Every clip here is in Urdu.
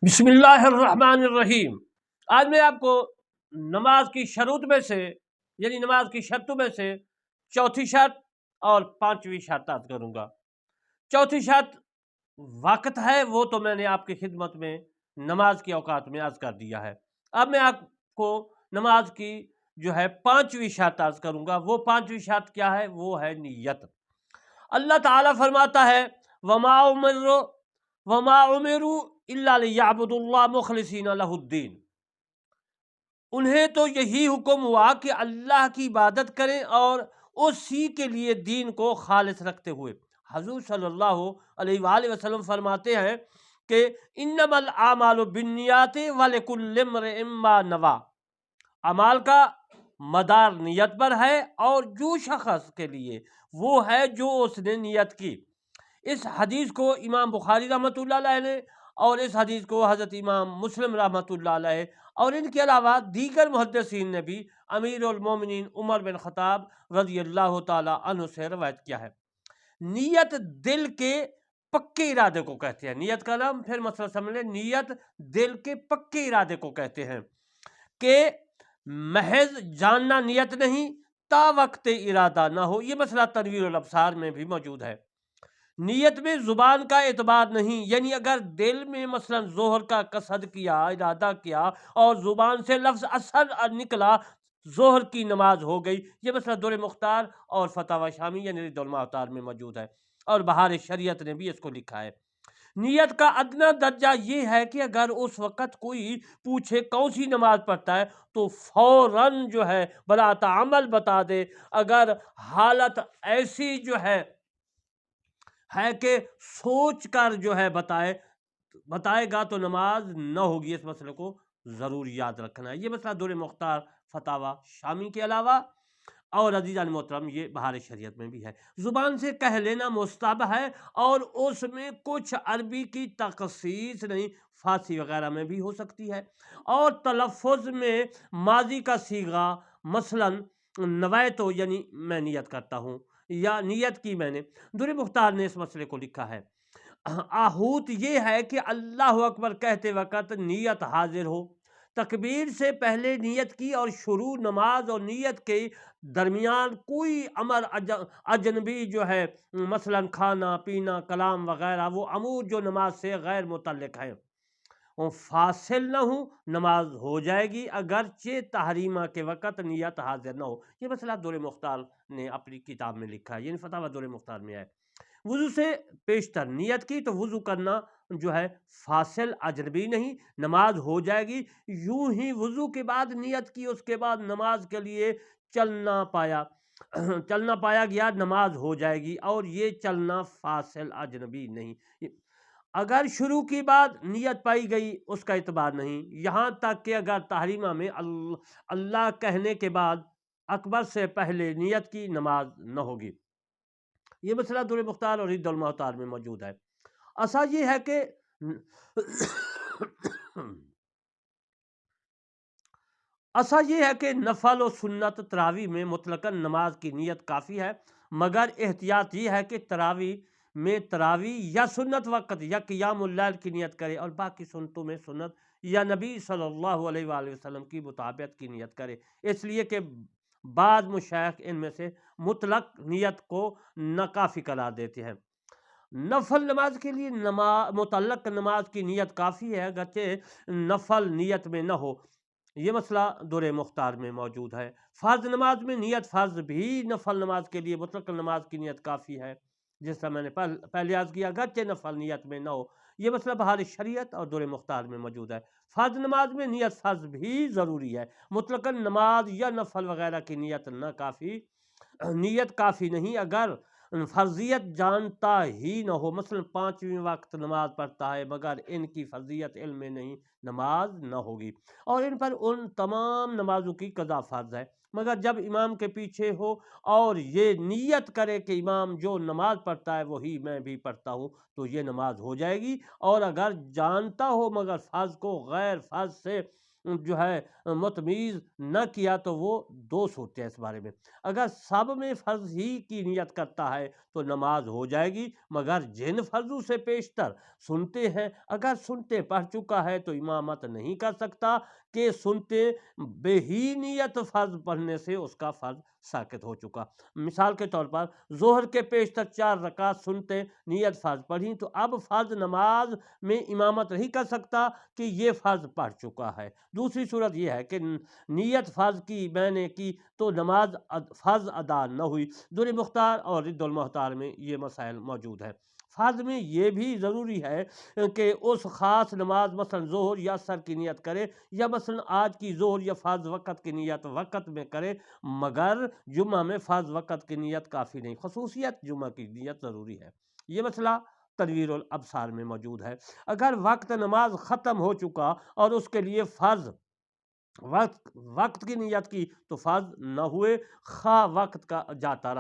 بسم اللہ الرحمن الرحیم۔ آج میں آپ کو نماز کی شروط میں سے یعنی نماز کی شرطوں میں سے چوتھی شرط اور پانچویں شرط عرض کروں گا۔ چوتھی شرط وقت ہے، وہ تو میں نے آپ کی خدمت میں نماز کے اوقات میں عرض کر دیا ہے۔ اب میں آپ کو نماز کی جو ہے پانچویں شرط عرض کروں گا۔ وہ پانچویں شرط کیا ہے؟ وہ ہے نیت۔ اللہ تعالیٰ فرماتا ہے وما امروا الا لیعبدوا اللہ مخلصین لہ الدین۔ انہیں تو یہی حکم ہوا کہ اللہ کی عبادت کریں اور اسی کے لیے دین کو خالص رکھتے ہوئے۔ حضور صلی اللہ علیہ وآلہ وسلم فرماتے ہیں کہ انما الاعمال بالنیات ولکل امرئ ما نوی۔ اعمال کا مدار نیت پر ہے اور جو شخص کے لیے وہ ہے جو اس نے نیت کی۔ اس حدیث کو امام بخاری رحمۃ اللہ علیہ نے اور اس حدیث کو حضرت امام مسلم رحمۃ اللہ علیہ اور ان کے علاوہ دیگر محدثین نے بھی امیر المومنین عمر بن خطاب رضی اللہ تعالی عنہ سے روایت کیا ہے۔ نیت دل کے پکے ارادے کو کہتے ہیں۔ نیت کا نام پھر مسئلہ سمجھ لیں، نیت دل کے پکے ارادے کو کہتے ہیں کہ محض جاننا نیت نہیں، تا وقت ارادہ نہ ہو۔ یہ مسئلہ تنویر الابصار میں بھی موجود ہے۔ نیت میں زبان کا اعتبار نہیں، یعنی اگر دل میں مثلا ظہر کا قصد کیا، ارادہ کیا اور زبان سے لفظ اثر نکلا، ظہر کی نماز ہو گئی۔ یہ مسئلہ دور مختار اور فتاوی شامی یعنی رد المختار میں موجود ہے، اور بہار شریعت نے بھی اس کو لکھا ہے۔ نیت کا ادنا درجہ یہ ہے کہ اگر اس وقت کوئی پوچھے کون سی نماز پڑھتا ہے تو فوراً جو ہے بلا تعمل بتا دے۔ اگر حالت ایسی جو ہے کہ سوچ کر جو ہے بتائے گا تو نماز نہ ہوگی۔ اس مسئلے کو ضرور یاد رکھنا ہے۔ یہ مسئلہ دور مختار فتاوی شامی کے علاوہ اور عزیزان محترم یہ بہار شریعت میں بھی ہے۔ زبان سے کہہ لینا مستحب ہے اور اس میں کچھ عربی کی تخصیص نہیں، فارسی وغیرہ میں بھی ہو سکتی ہے۔ اور تلفظ میں ماضی کا صیغہ مثلا نویت یعنی میں نیت کرتا ہوں یا نیت کی میں نے۔ دور مختار نے اس مسئلے کو لکھا ہے۔ آہوت یہ ہے کہ اللہ اکبر کہتے وقت نیت حاضر ہو، تکبیر سے پہلے نیت کی، اور شروع نماز اور نیت کے درمیان کوئی امر اجنبی جو ہے مثلا کھانا پینا کلام وغیرہ، وہ امور جو نماز سے غیر متعلق ہیں، وہ فاصل نہ ہوں، نماز ہو جائے گی اگرچہ تحریمہ کے وقت نیت حاضر نہ ہو۔ یہ مسئلہ دور مختار نے اپنی کتاب میں لکھا ہے، یعنی فتاوی دور مختار میں ہے۔ وضو سے پیشتر نیت کی تو وضو کرنا جو ہے فاصل اجنبی نہیں، نماز ہو جائے گی۔ یوں ہی وضو کے بعد نیت کی، اس کے بعد نماز کے لیے چلنا پایا گیا، نماز ہو جائے گی، اور یہ چلنا فاصل اجنبی نہیں۔ اگر شروع کی بعد نیت پائی گئی اس کا اعتبار نہیں، یہاں تک کہ اگر تحریمہ میں اللہ کہنے کے بعد اکبر سے پہلے نیت کی، نماز نہ ہوگی۔ یہ مسئلہ دور مختار اور رد المختار میں موجود ہے۔ ایسا یہ ہے کہ نفل و سنت تراویح میں مطلقاً نماز کی نیت کافی ہے، مگر احتیاط یہ ہے کہ تراویح یا سنت وقت یا قیام اللیل کی نیت کرے، اور باقی سنتوں میں سنت یا نبی صلی اللہ علیہ وآلہ وسلم کی مطابقت کی نیت کرے، اس لیے کہ بعض مشائخ ان میں سے مطلق نیت کو ناکافی قرار دیتے ہیں۔ نفل نماز کے لیے متعلق نماز کی نیت کافی ہے اگرچہ نفل نیت میں نہ ہو۔ یہ مسئلہ دور مختار میں موجود ہے۔ فرض نماز میں نیت فرض بھی نفل نماز کے لیے مطلق نماز کی نیت کافی ہے، جس طرح میں نے پہلے عرض کیا، اگرچہ نفل نیت میں نہ ہو۔ یہ مسئلہ بہار شریعت اور دور مختار میں موجود ہے۔ فرض نماز میں نیت فرض بھی ضروری ہے، مطلقاً نماز یا نفل وغیرہ کی نیت کافی نہیں۔ اگر فرضیت جانتا ہی نہ ہو، مثلا 5ویں وقت نماز پڑھتا ہے مگر ان کی فرضیت علم میں نہیں، نماز نہ ہوگی، اور ان پر ان تمام نمازوں کی قضا فرض ہے۔ مگر جب امام کے پیچھے ہو اور یہ نیت کرے کہ امام جو نماز پڑھتا ہے وہی میں بھی پڑھتا ہوں، تو یہ نماز ہو جائے گی۔ اور اگر جانتا ہو مگر فرض کو غیر فرض سے جو ہے متمیز نہ کیا تو وہ دو صورتیں اس بارے میں۔ اگر سب میں فرض ہی کی نیت کرتا ہے تو نماز ہو جائے گی، مگر جن فرضوں سے پیشتر سنتے ہیں اگر سنتے پڑھ چکا ہے تو امامت نہیں کر سکتا، کہ سنتے بے ہی نیت فرض پڑھنے سے اس کا فرض ساقط ہو چکا۔ مثال کے طور پر ظہر کے پیشتر 4 رکعت سنتے نیت فرض پڑھی تو اب فرض نماز میں امامت نہیں کر سکتا کہ یہ فرض پڑھ چکا ہے۔ دوسری صورت یہ ہے کہ نیت فرض کی میں نے کی تو نماز فرض ادا نہ ہوئی۔ در مختار اور رد المختار میں یہ مسائل موجود ہے۔ فرض میں یہ بھی ضروری ہے کہ اس خاص نماز مثلا ظہر یا عصر کی نیت کرے، یا مثلا آج کی ظہر یا فرض وقت کی نیت وقت میں کرے، مگر جمعہ میں فرض وقت کی نیت کافی نہیں، خصوصیت جمعہ کی نیت ضروری ہے۔ یہ مسئلہ تنویر الابصار میں موجود ہے۔ اگر وقت نماز ختم ہو چکا اور اس کے لیے فرض وقت کی نیت کی تو فرض نہ ہوئے، خواہ وقت کا جاتا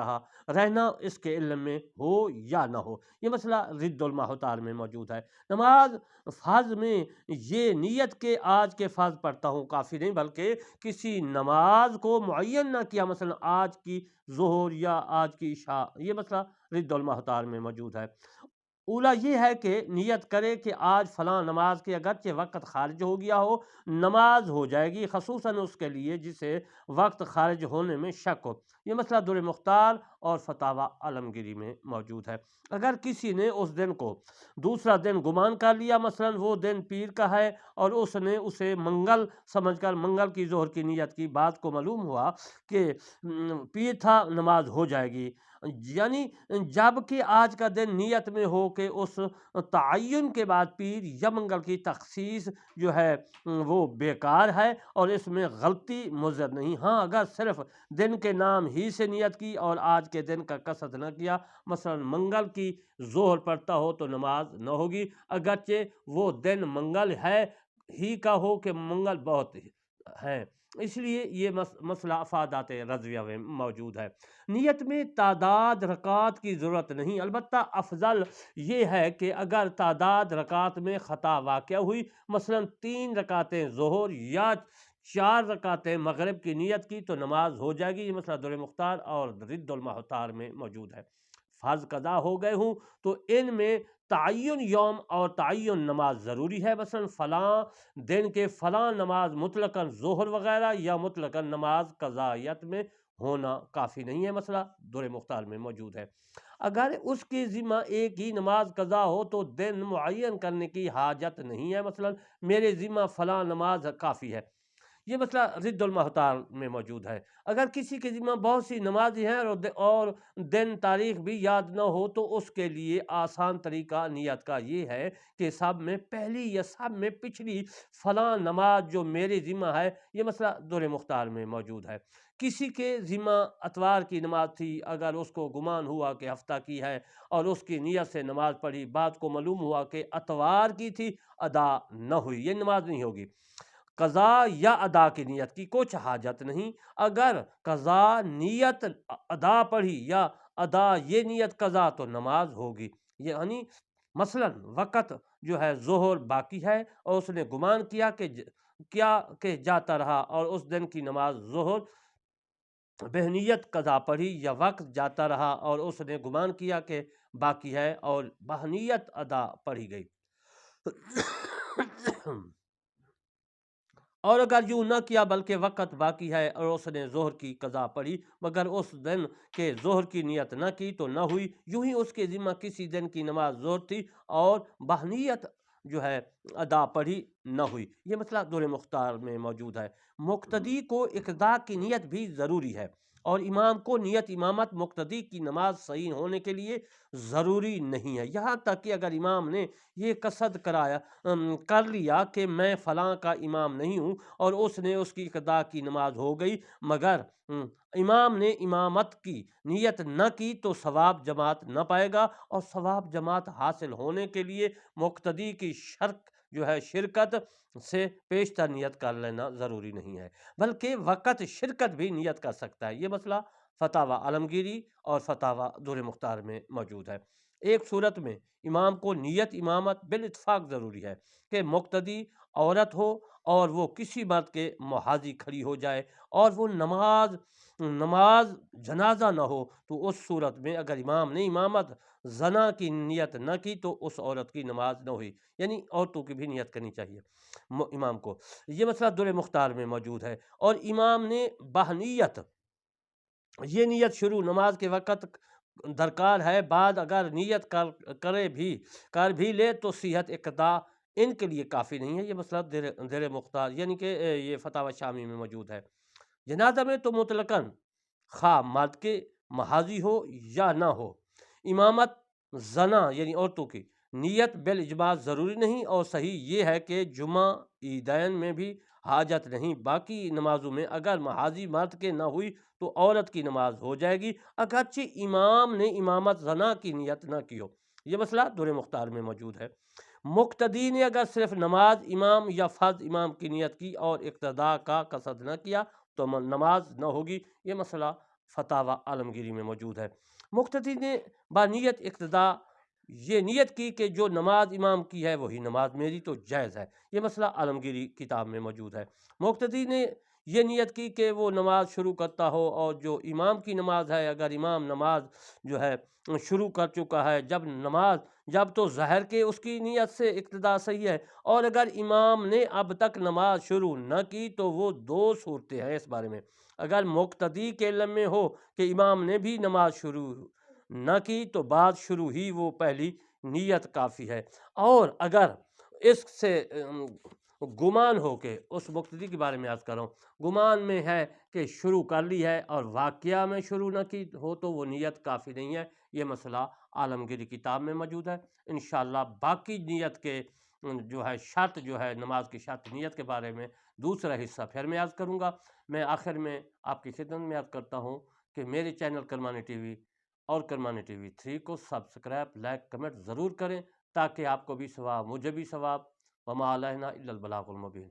رہنا اس کے علم میں ہو یا نہ ہو۔ یہ مسئلہ رد المحتار میں موجود ہے۔ نماز فرض میں یہ نیت کے آج کے فرض پڑھتا ہوں کافی نہیں، بلکہ کسی نماز کو معین نہ کیا، مثلا آج کی ظہر یا آج کی عشاء، یہ مسئلہ رد المحتار میں موجود ہے۔ اولا یہ ہے کہ نیت کرے کہ آج فلاں نماز کے اگرچہ وقت خارج ہو گیا ہو، نماز ہو جائے گی، خصوصاً اس کے لیے جسے وقت خارج ہونے میں شک ہو۔ یہ مسئلہ در مختار اور فتاوی عالمگیری میں موجود ہے۔ اگر کسی نے اس دن کو دوسرا دن گمان کر لیا، مثلا وہ دن پیر کا ہے اور اس نے اسے منگل سمجھ کر منگل کی ظہر کی نیت کی، بات کو معلوم ہوا کہ پیر تھا، نماز ہو جائے گی، یعنی جب کہ آج کا دن نیت میں ہو کہ اس تعین کے بعد پیر یا منگل کی تخصیص جو ہے وہ بیکار ہے اور اس میں غلطی مضر نہیں۔ ہاں اگر صرف دن کے نام ہی سے نیت کی اور آج کے دن کا قصد نہ کیا، مثلا منگل کی ظہر پڑھتا ہو تو نماز نہ ہوگی، اگرچہ وہ دن منگل ہے ہی کا ہو کہ منگل بہت ہے، اس لیے یہ مسئلہ افادات رضویہ میں موجود ہے۔ نیت میں تعداد رکعات کی ضرورت نہیں، البتہ افضل یہ ہے کہ اگر تعداد رکعات میں خطا واقع ہوئی، مثلا 3 رکعتیں ظہر یا 4 رکعتیں مغرب کی نیت کی تو نماز ہو جائے گی۔ یہ مسئلہ در مختار اور رد المحتار میں موجود ہے۔ فرض قضا ہو گئے ہوں تو ان میں تعین یوم اور تعین نماز ضروری ہے، مثلا فلاں دن کے فلاں نماز مطلقاً ظہر وغیرہ یا مطلقاً نماز قضائیت میں ہونا کافی نہیں ہے، مسئلہ در مختار میں موجود ہے۔ اگر اس کے ذمہ ایک ہی نماز قضا ہو تو دن معین کرنے کی حاجت نہیں ہے، مثلا میرے ذمہ فلاں نماز کافی ہے، یہ مسئلہ رد المحتار میں موجود ہے۔ اگر کسی کے ذمہ بہت سی نمازیں ہیں اور دن تاریخ بھی یاد نہ ہو تو اس کے لیے آسان طریقہ نیت کا یہ ہے کہ سب میں پہلی یا سب میں پچھلی فلاں نماز جو میرے ذمہ ہے، یہ مسئلہ در مختار میں موجود ہے۔ کسی کے ذمہ اتوار کی نماز تھی، اگر اس کو گمان ہوا کہ ہفتہ کی ہے اور اس کی نیت سے نماز پڑھی، بات کو معلوم ہوا کہ اتوار کی تھی، ادا نہ ہوئی، یہ نماز نہیں ہوگی۔ قضا یا ادا کی نیت کی کچھ حاجت نہیں، اگر قضا نیت ادا پڑھی یا ادا یہ نیت قضا تو نماز ہوگی۔ یعنی مثلا وقت جو ہے ظہر باقی ہے اور اس نے گمان کیا کہ جاتا رہا اور اس دن کی نماز ظہر بہنیت قضا پڑھی، یا وقت جاتا رہا اور اس نے گمان کیا کہ باقی ہے اور بہنیت ادا پڑھی گئی اور اگر یوں نہ کیا بلکہ وقت باقی ہے اور اس نے ظہر کی قضا پڑھی مگر اس دن کے ظہر کی نیت نہ کی تو نہ ہوئی، یوں ہی اس کے ذمہ کسی دن کی نماز ظہر تھی اور بہنیت جو ہے ادا پڑھی نہ ہوئی، یہ مسئلہ در مختار میں موجود ہے۔ مقتدی کو اقتداء کی نیت بھی ضروری ہے اور امام کو نیت امامت مقتدی کی نماز صحیح ہونے کے لیے ضروری نہیں ہے، یہاں تک کہ اگر امام نے یہ قصد کر لیا کہ میں فلاں کا امام نہیں ہوں اور اس نے اس کی اقتداء کی نماز ہو گئی مگر امام نے امامت کی نیت نہ کی تو ثواب جماعت نہ پائے گا، اور ثواب جماعت حاصل ہونے کے لیے مقتدی کی شرکت سے پیشتر نیت کر لینا ضروری نہیں ہے، بلکہ وقت شرکت بھی نیت کر سکتا ہے۔ یہ مسئلہ فتاوی عالمگیری اور فتاوی در مختار میں موجود ہے۔ ایک صورت میں امام کو نیت امامت بالاتفاق ضروری ہے کہ مقتدی عورت ہو اور وہ کسی مرد کے محاذی کھڑی ہو جائے اور وہ نماز جنازہ نہ ہو، تو اس صورت میں اگر امام نے امامت زنا کی نیت نہ کی تو اس عورت کی نماز نہ ہوئی، یعنی عورتوں کی بھی نیت کرنی چاہیے امام کو۔ یہ مسئلہ در مختار میں موجود ہے۔ اور امام نے بہنیت، یہ نیت شروع نماز کے وقت درکار ہے، بعد اگر نیت کر بھی لے تو صحت اقتدا ان کے لیے کافی نہیں ہے۔ یہ مسئلہ در مختار یعنی کہ یہ فتاوی شامی میں موجود ہے۔ جنازہ میں تو مطلقاً خواہ مرد کے محاذی ہو یا نہ ہو، امامت زنا یعنی عورتوں کی نیت بالاجماع ضروری نہیں، اور صحیح یہ ہے کہ جمعہ عیدین میں بھی حاجت نہیں۔ باقی نمازوں میں اگر محاذی مرد کے نہ ہوئی تو عورت کی نماز ہو جائے گی اگرچہ امام نے امامت زنا کی نیت نہ کی ہو۔ یہ مسئلہ در مختار میں موجود ہے۔ مقتدی نے اگر صرف نماز امام یا فرض امام کی نیت کی اور اقتداء کا قصد نہ کیا تو نماز نہ ہوگی۔ یہ مسئلہ فتاوی عالمگیری میں موجود ہے۔ مقتدی نے بانیت اقتداء یہ نیت کی کہ جو نماز امام کی ہے وہی نماز میری، تو جائز ہے۔ یہ مسئلہ عالمگیری کتاب میں موجود ہے۔ مقتدی نے یہ نیت کی کہ وہ نماز شروع کرتا ہو، اور جو امام کی نماز ہے اگر امام نماز جو ہے شروع کر چکا ہے جب تو ظاہر کہ اس کی نیت سے اقتداء صحیح ہے، اور اگر امام نے اب تک نماز شروع نہ کی تو وہ دو صورتیں ہیں اس بارے میں۔ اگر مقتدی کے علم میں ہو کہ امام نے بھی نماز شروع نہ کی تو بعد شروع ہی وہ پہلی نیت کافی ہے، اور اگر اس سے گمان ہو کہ اس مقتدی کے بارے میں عرض کر رہا ہوں، گمان میں ہے کہ شروع کر لی ہے اور واقعہ میں شروع نہ کی ہو تو وہ نیت کافی نہیں ہے۔ یہ مسئلہ عالمگیری کتاب میں موجود ہے۔ انشاءاللہ باقی نیت کے جو ہے شرط جو ہے نماز کی شرط نیت کے بارے میں دوسرا حصہ پھر میں عرض کروں گا۔ میں آخر میں آپ کی خدمت میں عرض کرتا ہوں کہ میرے چینل کرمانی ٹی وی اور کرمانی ٹی وی 3 کو سبسکرائب، لائک، کمنٹ ضرور کریں تاکہ آپ کو بھی ثواب، مجھے بھی ثواب۔ وما علینا الا البلاغ المبین۔